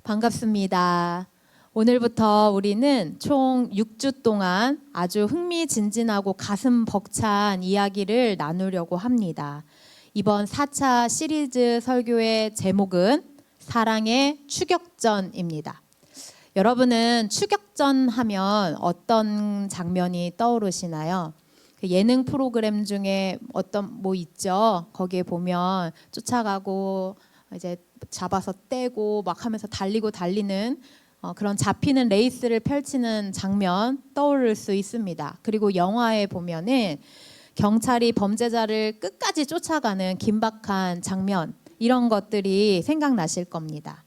반갑습니다. 오늘부터 우리는 총 6주 동안 아주 흥미진진하고 가슴 벅찬 이야기를 나누려고 합니다. 이번 4차 시리즈 설교의 제목은 사랑의 추격전입니다. 여러분은 추격전 하면 어떤 장면이 떠오르시나요? 그 예능 프로그램 중에 어떤 뭐 있죠? 거기에 보면 쫓아가고 이제 잡아서 떼고 막 하면서 달리고 달리는 그런 잡히는 레이스를 펼치는 장면 떠오를 수 있습니다. 그리고 영화에 보면은 경찰이 범죄자를 끝까지 쫓아가는 긴박한 장면, 이런 것들이 생각나실 겁니다.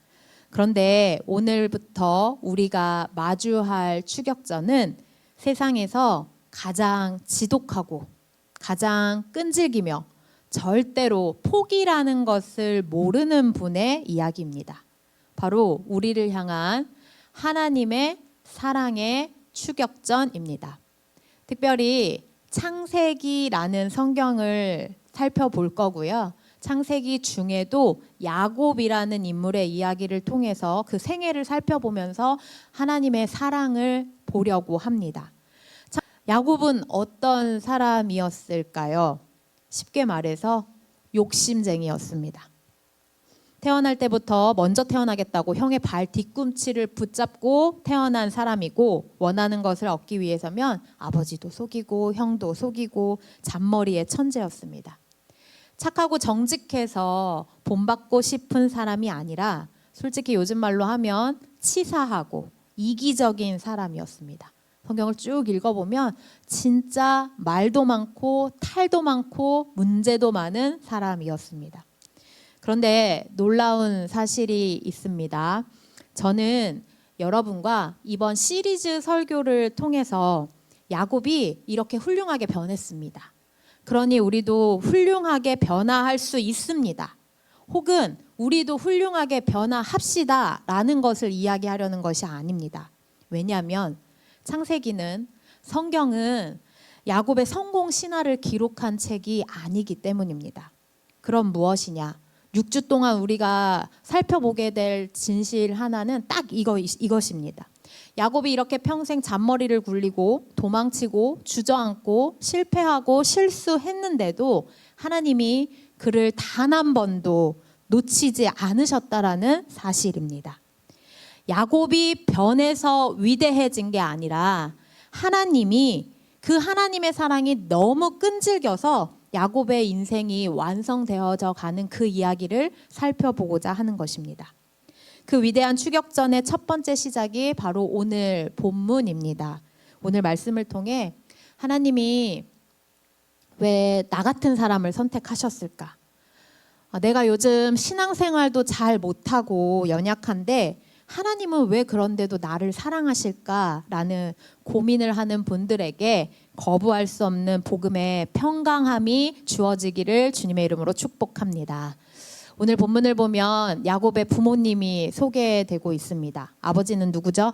그런데 오늘부터 우리가 마주할 추격전은 세상에서 가장 지독하고 가장 끈질기며 절대로 포기라는 것을 모르는 분의 이야기입니다. 바로 우리를 향한 하나님의 사랑의 추격전입니다. 특별히 창세기라는 성경을 살펴볼 거고요. 창세기 중에도 야곱이라는 인물의 이야기를 통해서 그 생애를 살펴보면서 하나님의 사랑을 보려고 합니다. 야곱은 어떤 사람이었을까요? 쉽게 말해서 욕심쟁이였습니다. 태어날 때부터 먼저 태어나겠다고 형의 발 뒤꿈치를 붙잡고 태어난 사람이고, 원하는 것을 얻기 위해서면 아버지도 속이고 형도 속이고 잔머리의 천재였습니다. 착하고 정직해서 본받고 싶은 사람이 아니라 솔직히 요즘 말로 하면 치사하고 이기적인 사람이었습니다. 성경을 쭉 읽어보면 진짜 말도 많고 탈도 많고 문제도 많은 사람이었습니다. 그런데 놀라운 사실이 있습니다. 저는 여러분과 이번 시리즈 설교를 통해서 야곱이 이렇게 훌륭하게 변했습니다. 그러니 우리도 훌륭하게 변화할 수 있습니다. 혹은 우리도 훌륭하게 변화합시다 라는 것을 이야기하려는 것이 아닙니다. 왜냐하면 창세기는, 성경은 야곱의 성공 신화를 기록한 책이 아니기 때문입니다. 그럼 무엇이냐? 6주 동안 우리가 살펴보게 될 진실 하나는 딱 이것입니다. 야곱이 이렇게 평생 잔머리를 굴리고 도망치고 주저앉고 실패하고 실수했는데도 하나님이 그를 단 한 번도 놓치지 않으셨다라는 사실입니다. 야곱이 변해서 위대해진 게 아니라 하나님이, 그 하나님의 사랑이 너무 끈질겨서 야곱의 인생이 완성되어져 가는 그 이야기를 살펴보고자 하는 것입니다. 그 위대한 추격전의 첫 번째 시작이 바로 오늘 본문입니다. 오늘 말씀을 통해 하나님이 왜 나 같은 사람을 선택하셨을까? 내가 요즘 신앙생활도 잘 못하고 연약한데 하나님은 왜 그런데도 나를 사랑하실까라는 고민을 하는 분들에게 거부할 수 없는 복음의 평강함이 주어지기를 주님의 이름으로 축복합니다. 오늘 본문을 보면 야곱의 부모님이 소개되고 있습니다. 아버지는 누구죠?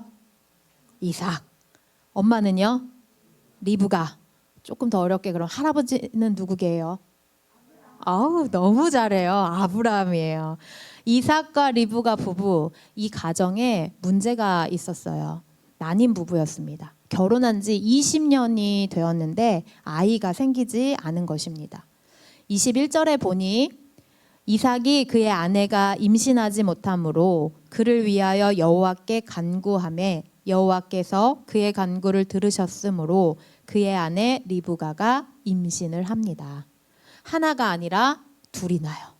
이삭. 엄마는요? 리브가. 조금 더 어렵게 그럼 할아버지는 누구게요? 아우, 너무 잘해요. 아브라함이에요. 이삭과 리브가 부부, 이 가정에 문제가 있었어요. 난임 부부였습니다. 결혼한 지 20년이 되었는데 아이가 생기지 않은 것입니다. 21절에 보니 이삭이 그의 아내가 임신하지 못하므로 그를 위하여 여호와께 간구하매 여호와께서 그의 간구를 들으셨으므로 그의 아내 리브가가 임신을 합니다. 하나가 아니라 둘이 나요.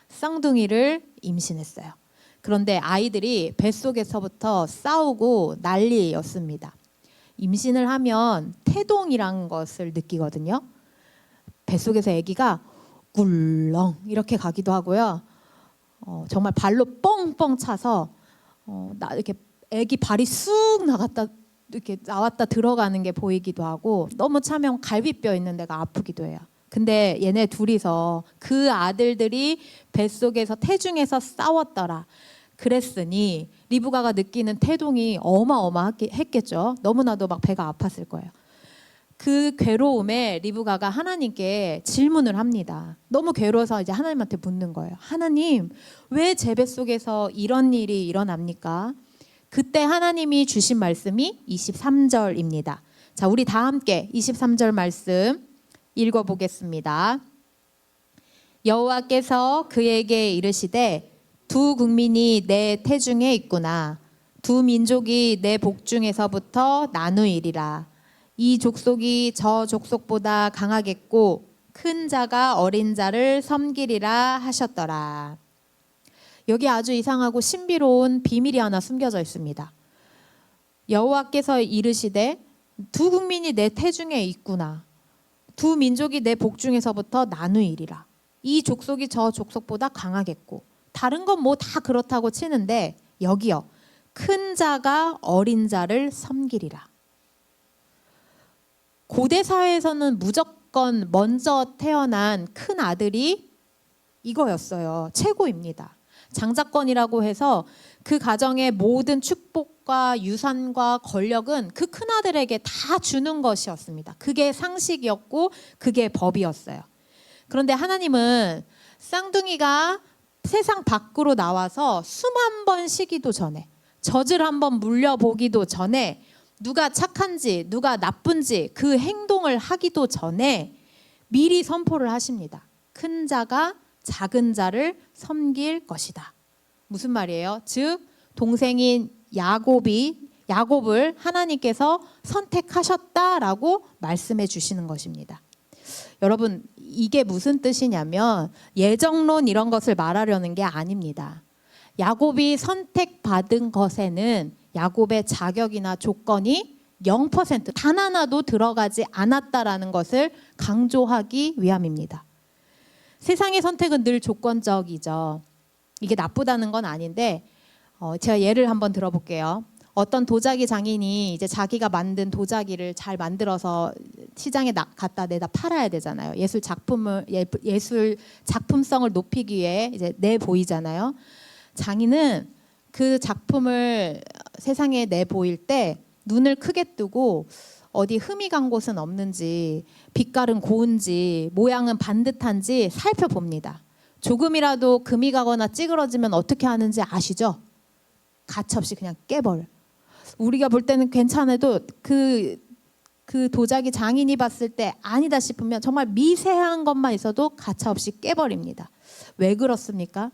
쌍둥이를 임신했어요. 그런데 아이들이 뱃속에서부터 싸우고 난리였습니다. 임신을 하면 태동이란 것을 느끼거든요. 뱃속에서 아기가 꿀렁 이렇게 가기도 하고요. 정말 발로 뻥뻥 차서 이렇게 아기 발이 쑥 나갔다 이렇게 나왔다 들어가는 게 보이기도 하고, 너무 차면 갈비뼈 있는 데가 아프기도 해요. 근데 얘네 둘이서, 그 아들들이 뱃속에서 태중에서 싸웠더라 그랬으니 리브가가 느끼는 태동이 어마어마했겠죠. 너무나도 막 배가 아팠을 거예요. 그 괴로움에 리브가가 하나님께 질문을 합니다. 너무 괴로워서 이제 하나님한테 묻는 거예요. 하나님, 왜 제 뱃속에서 이런 일이 일어납니까? 그때 하나님이 주신 말씀이 23절입니다. 자, 우리 다 함께 23절 말씀 읽어보겠습니다. 여호와께서 그에게 이르시되 두 국민이 내 태중에 있구나. 두 민족이 내 복중에서부터 나누이리라. 이 족속이 저 족속보다 강하겠고 큰 자가 어린 자를 섬기리라 하셨더라. 여기 아주 이상하고 신비로운 비밀이 하나 숨겨져 있습니다. 여호와께서 이르시되 두 국민이 내 태중에 있구나. 두 민족이 내 복중에서부터 나누이리라. 이 족속이 저 족속보다 강하겠고 다른 건 뭐 다 그렇다고 치는데 여기요. 큰 자가 어린 자를 섬기리라. 고대 사회에서는 무조건 먼저 태어난 큰 아들이 이거였어요. 최고입니다. 장자권이라고 해서 그 가정의 모든 축복과 유산과 권력은 그 큰 아들에게 다 주는 것이었습니다. 그게 상식이었고 그게 법이었어요. 그런데 하나님은 쌍둥이가 세상 밖으로 나와서 숨 한 번 쉬기도 전에, 젖을 한번 물려보기도 전에, 누가 착한지 누가 나쁜지 그 행동을 하기도 전에 미리 선포를 하십니다. 큰 자가 작은 자를 섬길 것이다. 무슨 말이에요? 즉 동생인 야곱을 하나님께서 선택하셨다라고 말씀해 주시는 것입니다. 여러분, 이게 무슨 뜻이냐면 예정론 이런 것을 말하려는 게 아닙니다. 야곱이 선택받은 것에는 야곱의 자격이나 조건이 0% 단 하나도 들어가지 않았다라는 것을 강조하기 위함입니다. 세상의 선택은 늘 조건적이죠. 이게 나쁘다는 건 아닌데 제가 예를 한번 들어볼게요. 어떤 도자기 장인이 이제 자기가 만든 도자기를 잘 만들어서 시장에 갖다 내다 팔아야 되잖아요. 예술 작품성을 높이기 위해 이제 내 보이잖아요. 장인은 그 작품을 세상에 내 보일 때 눈을 크게 뜨고 어디 흠이 간 곳은 없는지, 빛깔은 고운지, 모양은 반듯한지 살펴봅니다. 조금이라도 금이 가거나 찌그러지면 어떻게 하는지 아시죠? 가차없이 그냥 깨버려. 우리가 볼 때는 괜찮아도 그 도자기 장인이 봤을 때 아니다 싶으면 정말 미세한 것만 있어도 가차없이 깨버립니다. 왜 그렇습니까?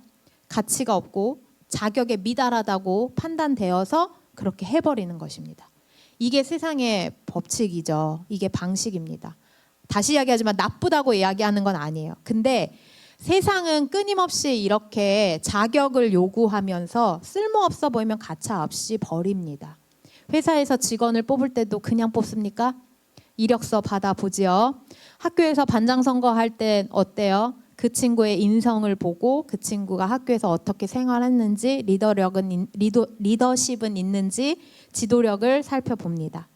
가치가 없고 자격에 미달하다고 판단되어서 그렇게 해버리는 것입니다. 이게 세상의 법칙이죠. 이게 방식입니다. 다시 이야기하지만 나쁘다고 이야기하는 건 아니에요. 근데 세상은 끊임없이 이렇게 자격을 요구하면서 쓸모없어 보이면 가차없이 버립니다. 회사에서 직원을 뽑을 때도 그냥 뽑습니까? 이력서 받아보지요. 학교에서 반장 선거할 때 어때요? 그 친구의 인성을 보고 그 친구가 학교에서 어떻게 생활했는지, 리더십은 있는지, 지도력을 살펴봅니다.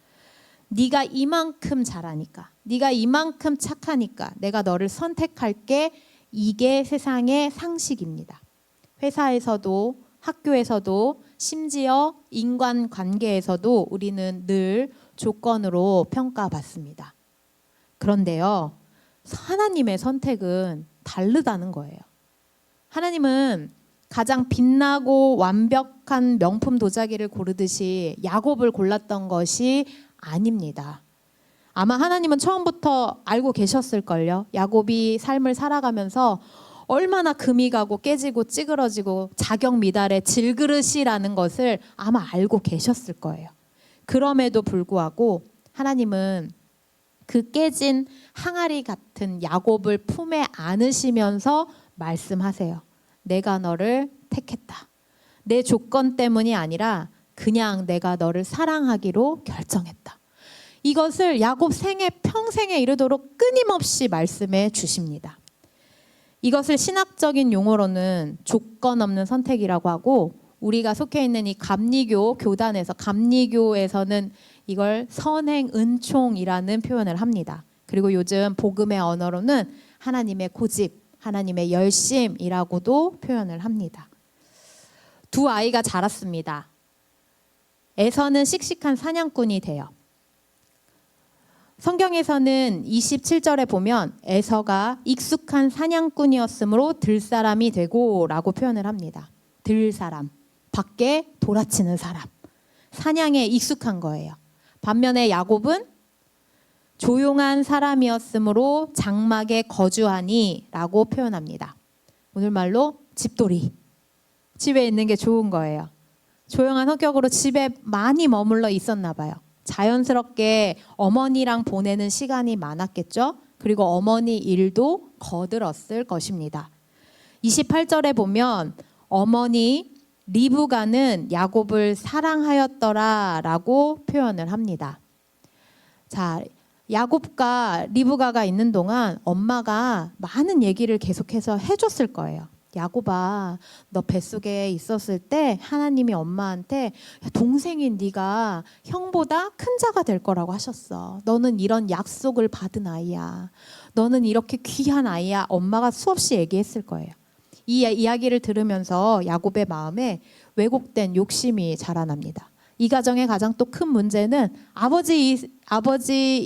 네가 이만큼 잘하니까, 네가 이만큼 착하니까 내가 너를 선택할게. 이게 세상의 상식입니다. 회사에서도 학교에서도 심지어 인간관계에서도 우리는 늘 조건으로 평가받습니다. 그런데요, 하나님의 선택은 다르다는 거예요. 하나님은 가장 빛나고 완벽한 명품 도자기를 고르듯이 야곱을 골랐던 것이 아닙니다. 아마 하나님은 처음부터 알고 계셨을걸요. 야곱이 삶을 살아가면서 얼마나 금이 가고 깨지고 찌그러지고 자격 미달의 질그릇이라는 것을 아마 알고 계셨을 거예요. 그럼에도 불구하고 하나님은 그 깨진 항아리 같은 야곱을 품에 안으시면서 말씀하세요. 내가 너를 택했다. 내 조건 때문이 아니라 그냥 내가 너를 사랑하기로 결정했다. 이것을 야곱 평생에 이르도록 끊임없이 말씀해 주십니다. 이것을 신학적인 용어로는 조건 없는 선택이라고 하고, 우리가 속해 있는 이 감리교에서는 이걸 선행 은총이라는 표현을 합니다. 그리고 요즘 복음의 언어로는 하나님의 고집, 하나님의 열심이라고도 표현을 합니다. 두 아이가 자랐습니다. 에서는 씩씩한 사냥꾼이 돼요. 성경에서는 27절에 보면 에서가 익숙한 사냥꾼이었으므로 들사람이 되고 라고 표현을 합니다. 들사람, 밖에 돌아치는 사람, 사냥에 익숙한 거예요. 반면에 야곱은 조용한 사람이었으므로 장막에 거주하니 라고 표현합니다. 오늘말로 집돌이, 집에 있는 게 좋은 거예요. 조용한 성격으로 집에 많이 머물러 있었나 봐요. 자연스럽게 어머니랑 보내는 시간이 많았겠죠. 그리고 어머니 일도 거들었을 것입니다. 28절에 보면 어머니 리브가는 야곱을 사랑하였더라 라고 표현을 합니다. 자, 야곱과 리브가가 있는 동안 엄마가 많은 얘기를 계속해서 해줬을 거예요. 야곱아, 너 뱃속에 있었을 때 하나님이 엄마한테 동생인 네가 형보다 큰 자가 될 거라고 하셨어. 너는 이런 약속을 받은 아이야. 너는 이렇게 귀한 아이야. 엄마가 수없이 얘기했을 거예요. 이 이야기를 들으면서 야곱의 마음에 왜곡된 욕심이 자라납니다. 이 가정의 가장 또 큰 문제는 아버지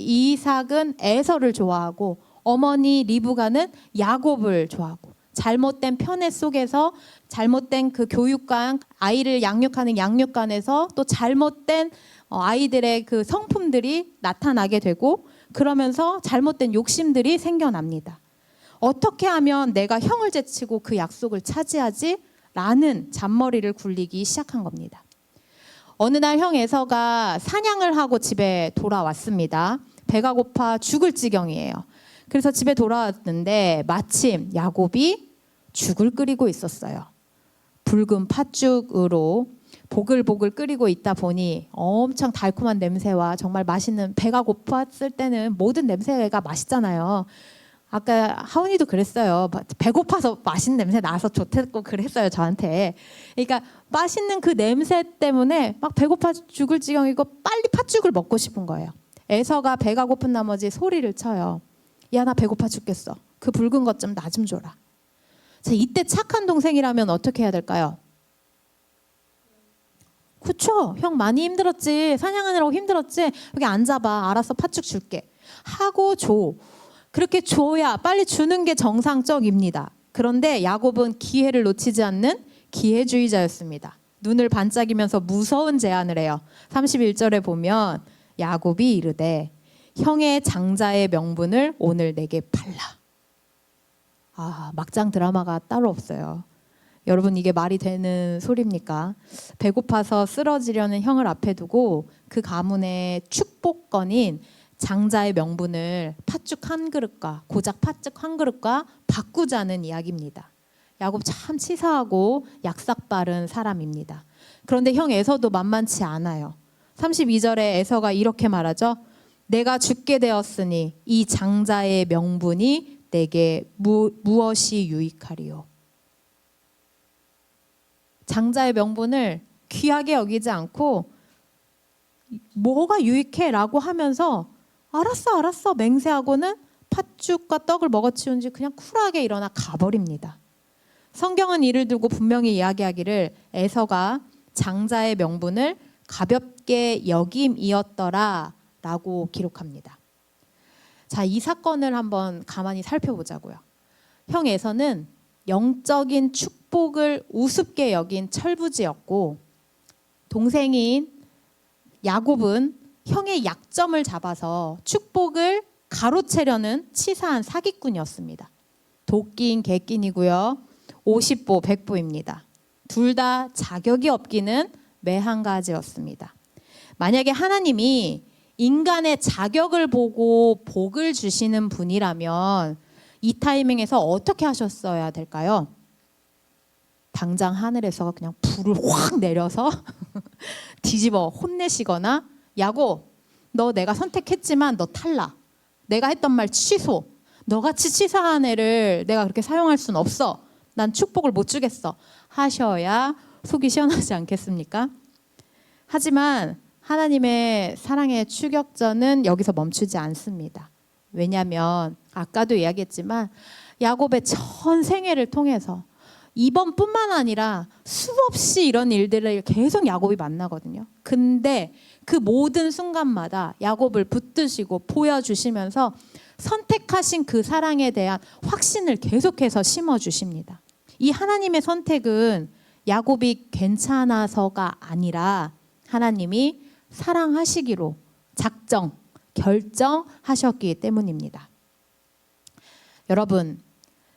이삭은 에서를 좋아하고 어머니 리브가는 야곱을 좋아하고 잘못된 편애 속에서 잘못된 그 교육관, 아이를 양육하는 양육관에서 또 잘못된 아이들의 그 성품들이 나타나게 되고 그러면서 잘못된 욕심들이 생겨납니다. 어떻게 하면 내가 형을 제치고 그 약속을 차지하지? 라는 잔머리를 굴리기 시작한 겁니다. 어느 날 형 에서가 사냥을 하고 집에 돌아왔습니다. 배가 고파 죽을 지경이에요. 그래서 집에 돌아왔는데 마침 야곱이 죽을 끓이고 있었어요. 붉은 팥죽으로 보글보글 끓이고 있다 보니 엄청 달콤한 냄새와 정말 맛있는, 배가 고팠을 때는 모든 냄새가 맛있잖아요. 아까 하은이도 그랬어요. 배고파서 맛있는 냄새 나서 좋다고 그랬어요, 저한테. 그러니까 맛있는 그 냄새 때문에 막 배고파 죽을 지경이고 빨리 팥죽을 먹고 싶은 거예요. 에서가 배가 고픈 나머지 소리를 쳐요. 야, 나 배고파 죽겠어. 그 붉은 것 좀 나 좀 줘라. 자, 이때 착한 동생이라면 어떻게 해야 될까요? 그쵸? 형 많이 힘들었지. 사냥하느라고 힘들었지. 여기 앉아봐. 알았어, 팥죽 줄게. 하고 줘. 그렇게 줘야 빨리 주는 게 정상적입니다. 그런데 야곱은 기회를 놓치지 않는 기회주의자였습니다. 눈을 반짝이면서 무서운 제안을 해요. 31절에 보면 야곱이 이르되 형의 장자의 명분을 오늘 내게 팔라. 막장 드라마가 따로 없어요. 여러분, 이게 말이 되는 소리입니까? 배고파서 쓰러지려는 형을 앞에 두고 그 가문의 축복건인 장자의 명분을 팥죽 한 그릇과 고작 팥죽 한 그릇과 바꾸자는 이야기입니다. 야곱 참 치사하고 약삭 빠른 사람입니다. 그런데 형 에서도 만만치 않아요. 32절에 에서가 이렇게 말하죠. 내가 죽게 되었으니 이 장자의 명분이 내게 무엇이 유익하리요. 장자의 명분을 귀하게 여기지 않고 뭐가 유익해? 라고 하면서 알았어 맹세하고는 팥죽과 떡을 먹어치운 지 그냥 쿨하게 일어나 가버립니다. 성경은 이를 두고 분명히 이야기하기를 에서가 장자의 명분을 가볍게 여김이었더라 라고 기록합니다. 자, 이 사건을 한번 가만히 살펴보자고요. 형 에서는 영적인 축복을 우습게 여긴 철부지였고 동생인 야곱은 형의 약점을 잡아서 축복을 가로채려는 치사한 사기꾼이었습니다. 도끼인 개끼이고요. 50보 100보입니다. 둘 다 자격이 없기는 매한 가지였습니다. 만약에 하나님이 인간의 자격을 보고 복을 주시는 분이라면 이 타이밍에서 어떻게 하셨어야 될까요? 당장 하늘에서 그냥 불을 확 내려서 뒤집어 혼내시거나 야곱, 너 내가 선택했지만 너 탈락. 내가 했던 말 취소. 너같이 치사한 애를 내가 그렇게 사용할 순 없어. 난 축복을 못 주겠어. 하셔야 속이 시원하지 않겠습니까? 하지만 하나님의 사랑의 추격전은 여기서 멈추지 않습니다. 왜냐하면 아까도 이야기했지만 야곱의 전 생애를 통해서 이번뿐만 아니라 수없이 이런 일들을 계속 야곱이 만나거든요. 근데 그 모든 순간마다 야곱을 붙드시고 보여주시면서 선택하신 그 사랑에 대한 확신을 계속해서 심어주십니다. 이 하나님의 선택은 야곱이 괜찮아서가 아니라 하나님이 사랑하시기로 결정하셨기 때문입니다. 여러분,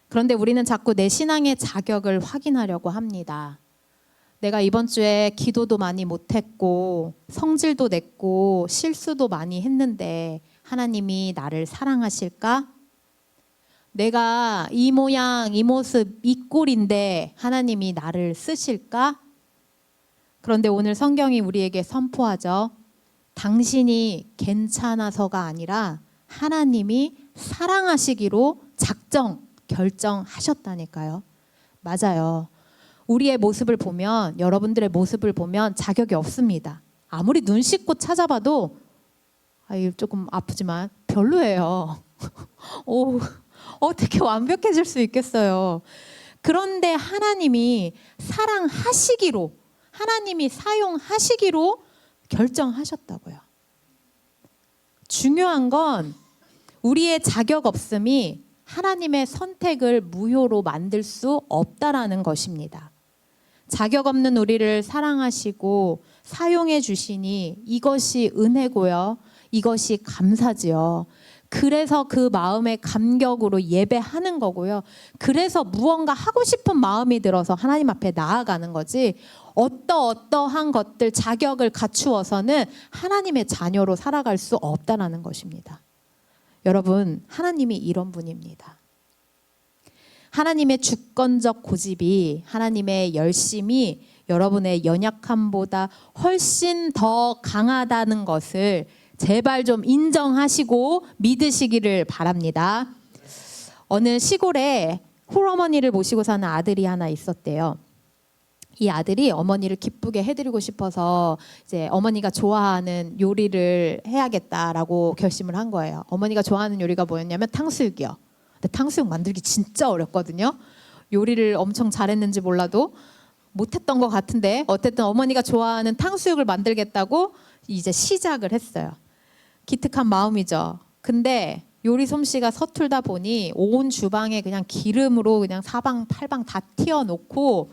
그런데 우리는 자꾸 내 신앙의 자격을 확인하려고 합니다. 내가 이번 주에 기도도 많이 못했고 성질도 냈고 실수도 많이 했는데 하나님이 나를 사랑하실까? 내가 이 모양 이 모습 이 꼴인데 하나님이 나를 쓰실까? 그런데 오늘 성경이 우리에게 선포하죠. 당신이 괜찮아서가 아니라 하나님이 사랑하시기로 결정하셨다니까요. 맞아요. 우리의 모습을 보면, 여러분들의 모습을 보면 자격이 없습니다. 아무리 눈 씻고 찾아봐도 조금 아프지만 별로예요. 어떻게 완벽해질 수 있겠어요. 그런데 하나님이 사랑하시기로, 하나님이 사용하시기로 결정하셨다고요. 중요한 건 우리의 자격 없음이 하나님의 선택을 무효로 만들 수 없다라는 것입니다. 자격 없는 우리를 사랑하시고 사용해 주시니 이것이 은혜고요. 이것이 감사지요. 그래서 그 마음의 감격으로 예배하는 거고요. 그래서 무언가 하고 싶은 마음이 들어서 하나님 앞에 나아가는 거지, 어떠한 것들 자격을 갖추어서는 하나님의 자녀로 살아갈 수 없다라는 것입니다. 여러분, 하나님이 이런 분입니다. 하나님의 주권적 고집이, 하나님의 열심이 여러분의 연약함보다 훨씬 더 강하다는 것을 제발 좀 인정하시고 믿으시기를 바랍니다. 어느 시골에 홀어머니를 모시고 사는 아들이 하나 있었대요. 이 아들이 어머니를 기쁘게 해드리고 싶어서 이제 어머니가 좋아하는 요리를 해야겠다라고 결심을 한 거예요. 어머니가 좋아하는 요리가 뭐였냐면 탕수육이요. 근데 탕수육 만들기 진짜 어렵거든요. 요리를 엄청 잘했는지 몰라도 못했던 것 같은데 어쨌든 어머니가 좋아하는 탕수육을 만들겠다고 이제 시작을 했어요. 기특한 마음이죠. 근데 요리 솜씨가 서툴다 보니 온 주방에 그냥 기름으로 그냥 사방팔방 다 튀어놓고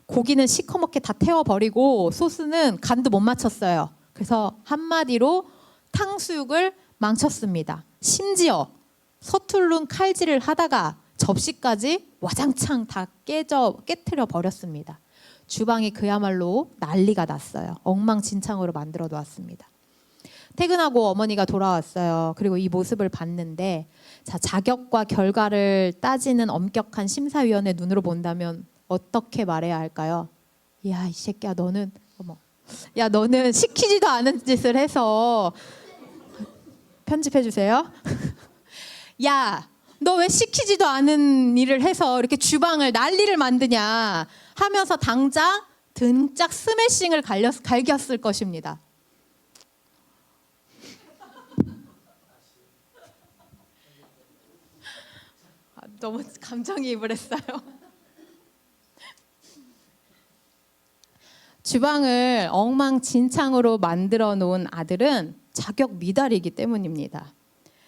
고기는 시커멓게 다 태워버리고 소스는 간도 못 맞췄어요. 그래서 한마디로 탕수육을 망쳤습니다. 심지어 서투른 칼질을 하다가 접시까지 와장창 다 깨트려 버렸습니다. 주방이 그야말로 난리가 났어요. 엉망진창으로 만들어 놓았습니다. 퇴근하고 어머니가 돌아왔어요. 그리고 이 모습을 봤는데, 자격과 결과를 따지는 엄격한 심사위원의 눈으로 본다면 어떻게 말해야 할까요? 야, 이 새끼야, 너는 시키지도 않은 짓을 해서, 편집해 주세요. 야, 너 왜 시키지도 않은 일을 해서 이렇게 주방을 난리를 만드냐 하면서 당장 등짝 스매싱을 갈겼을 것입니다. 너무 감정이입을 했어요. 주방을 엉망진창으로 만들어 놓은 아들은 자격 미달이기 때문입니다.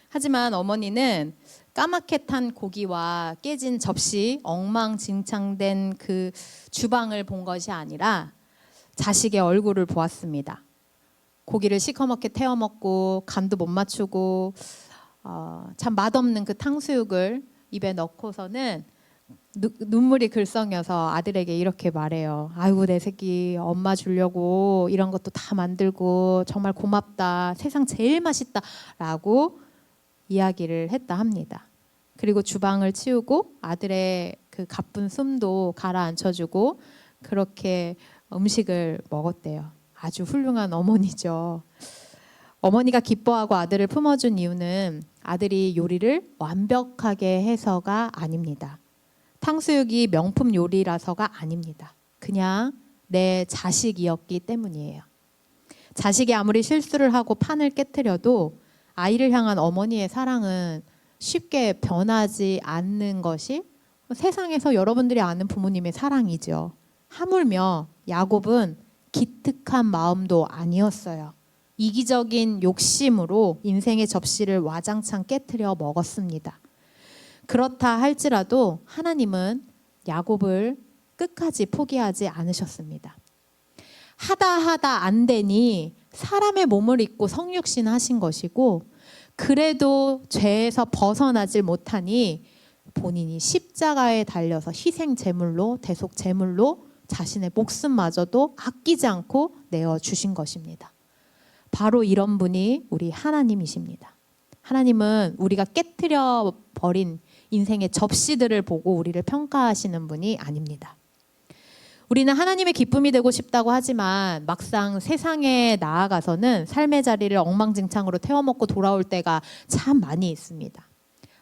하지만 어머니는 까맣게 탄 고기와 깨진 접시, 엉망진창된 그 주방을 본 것이 아니라 자식의 얼굴을 보았습니다. 고기를 시커멓게 태워 먹고 간도 못 맞추고 참 맛없는 그 탕수육을 입에 넣고서는 눈물이 글썽여서 아들에게 이렇게 말해요. 아이고, 내 새끼 엄마 주려고 이런 것도 다 만들고 정말 고맙다. 세상 제일 맛있다. 라고 이야기를 했다 합니다. 그리고 주방을 치우고 아들의 그 가쁜 숨도 가라앉혀주고 그렇게 음식을 먹었대요. 아주 훌륭한 어머니죠. 어머니가 기뻐하고 아들을 품어준 이유는 아들이 요리를 완벽하게 해서가 아닙니다. 탕수육이 명품 요리라서가 아닙니다. 그냥 내 자식이었기 때문이에요. 자식이 아무리 실수를 하고 판을 깨트려도 아이를 향한 어머니의 사랑은 쉽게 변하지 않는 것이 세상에서 여러분들이 아는 부모님의 사랑이죠. 하물며 야곱은 기특한 마음도 아니었어요. 이기적인 욕심으로 인생의 접시를 와장창 깨트려 먹었습니다. 그렇다 할지라도 하나님은 야곱을 끝까지 포기하지 않으셨습니다. 하다 안 되니 사람의 몸을 입고 성육신 하신 것이고, 그래도 죄에서 벗어나질 못하니 본인이 십자가에 달려서 희생 제물로, 대속 제물로 자신의 목숨마저도 아끼지 않고 내어주신 것입니다. 바로 이런 분이 우리 하나님이십니다. 하나님은 우리가 깨트려 버린 인생의 접시들을 보고 우리를 평가하시는 분이 아닙니다. 우리는 하나님의 기쁨이 되고 싶다고 하지만 막상 세상에 나아가서는 삶의 자리를 엉망진창으로 태워먹고 돌아올 때가 참 많이 있습니다.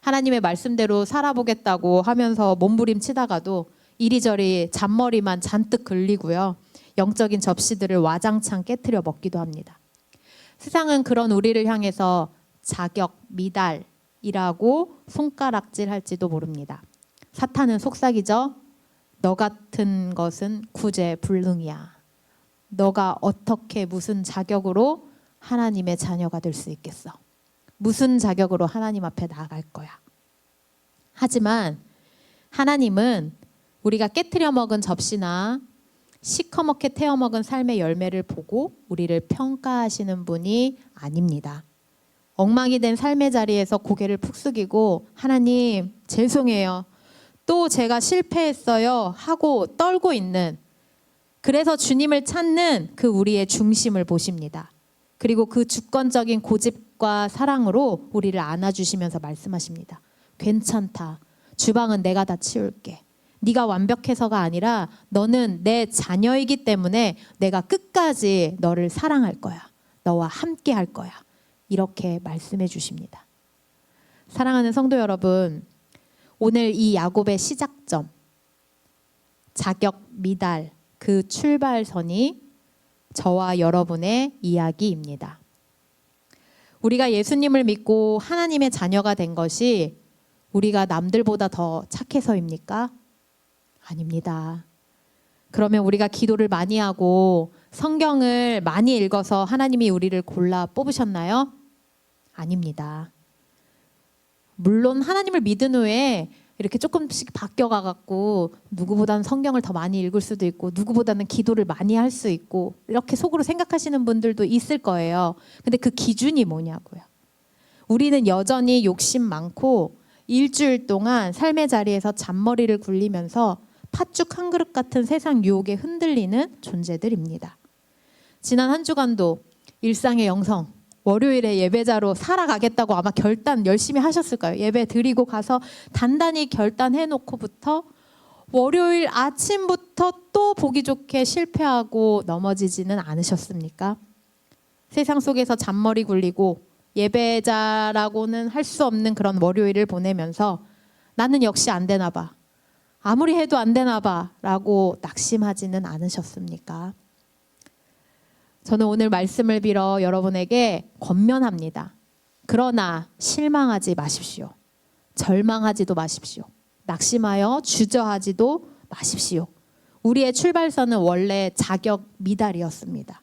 하나님의 말씀대로 살아보겠다고 하면서 몸부림치다가도 이리저리 잔머리만 잔뜩 긁리고요. 영적인 접시들을 와장창 깨트려 먹기도 합니다. 세상은 그런 우리를 향해서 자격, 미달이라고 손가락질할지도 모릅니다. 사탄은 속삭이죠. 너 같은 것은 구제불능이야. 너가 어떻게 무슨 자격으로 하나님의 자녀가 될 수 있겠어? 무슨 자격으로 하나님 앞에 나아갈 거야? 하지만 하나님은 우리가 깨트려 먹은 접시나 시커멓게 태워 먹은 삶의 열매를 보고 우리를 평가하시는 분이 아닙니다. 엉망이 된 삶의 자리에서 고개를 푹 숙이고 하나님 죄송해요. 또 제가 실패했어요 하고 떨고 있는, 그래서 주님을 찾는 그 우리의 중심을 보십니다. 그리고 그 주권적인 고집과 사랑으로 우리를 안아주시면서 말씀하십니다. 괜찮다. 주방은 내가 다 치울게. 네가 완벽해서가 아니라 너는 내 자녀이기 때문에 내가 끝까지 너를 사랑할 거야. 너와 함께 할 거야. 이렇게 말씀해 주십니다. 사랑하는 성도 여러분, 오늘 이 야곱의 시작점, 자격 미달, 그 출발선이 저와 여러분의 이야기입니다. 우리가 예수님을 믿고 하나님의 자녀가 된 것이 우리가 남들보다 더 착해서입니까? 아닙니다. 그러면 우리가 기도를 많이 하고 성경을 많이 읽어서 하나님이 우리를 골라 뽑으셨나요? 아닙니다. 물론 하나님을 믿은 후에 이렇게 조금씩 바뀌어가갖고 누구보다는 성경을 더 많이 읽을 수도 있고 누구보다는 기도를 많이 할 수 있고 이렇게 속으로 생각하시는 분들도 있을 거예요. 근데 그 기준이 뭐냐고요. 우리는 여전히 욕심 많고 일주일 동안 삶의 자리에서 잔머리를 굴리면서 팥죽 한 그릇 같은 세상 유혹에 흔들리는 존재들입니다. 지난 한 주간도 일상의 영성, 월요일에 예배자로 살아가겠다고 아마 결단 열심히 하셨을까요? 예배 드리고 가서 단단히 결단해놓고부터 월요일 아침부터 또 보기 좋게 실패하고 넘어지지는 않으셨습니까? 세상 속에서 잔머리 굴리고 예배자라고는 할 수 없는 그런 월요일을 보내면서 나는 역시 안 되나 봐. 아무리 해도 안 되나 봐 라고 낙심하지는 않으셨습니까? 저는 오늘 말씀을 빌어 여러분에게 권면합니다. 그러나 실망하지 마십시오. 절망하지도 마십시오. 낙심하여 주저하지도 마십시오. 우리의 출발선은 원래 자격 미달이었습니다.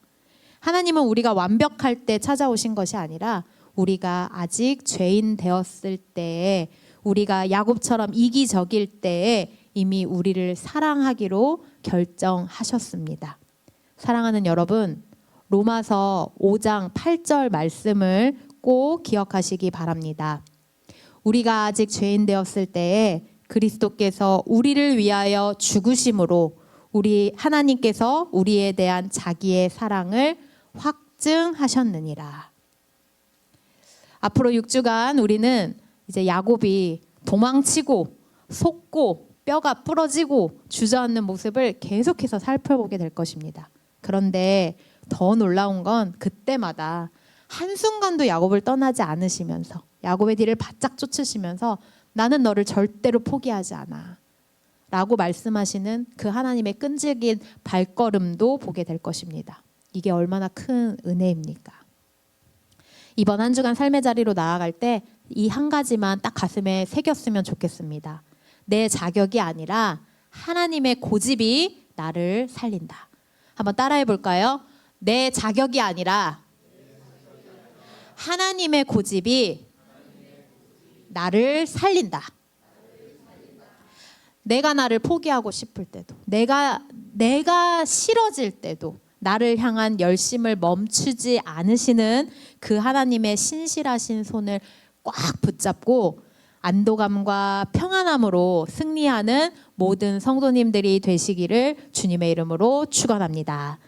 하나님은 우리가 완벽할 때 찾아오신 것이 아니라 우리가 아직 죄인 되었을 때에, 우리가 야곱처럼 이기적일 때에 이미 우리를 사랑하기로 결정하셨습니다. 사랑하는 여러분, 로마서 5장 8절 말씀을 꼭 기억하시기 바랍니다. 우리가 아직 죄인 되었을 때에 그리스도께서 우리를 위하여 죽으심으로 우리 하나님께서 우리에 대한 자기의 사랑을 확증하셨느니라. 앞으로 6주간 우리는 이제 야곱이 도망치고 속고 뼈가 부러지고 주저앉는 모습을 계속해서 살펴보게 될 것입니다. 그런데 더 놀라운 건 그때마다 한순간도 야곱을 떠나지 않으시면서 야곱의 뒤를 바짝 쫓으시면서 나는 너를 절대로 포기하지 않아 라고 말씀하시는 그 하나님의 끈질긴 발걸음도 보게 될 것입니다. 이게 얼마나 큰 은혜입니까? 이번 한 주간 삶의 자리로 나아갈 때 이 한 가지만 딱 가슴에 새겼으면 좋겠습니다. 내 자격이 아니라 하나님의 고집이 나를 살린다. 한번 따라해 볼까요? 내 자격이 아니라 하나님의 고집이 나를 살린다. 내가 나를 포기하고 싶을 때도, 내가 싫어질 때도 나를 향한 열심을 멈추지 않으시는 그 하나님의 신실하신 손을 꽉 붙잡고 안도감과 평안함으로 승리하는 모든 성도님들이 되시기를 주님의 이름으로 축원합니다.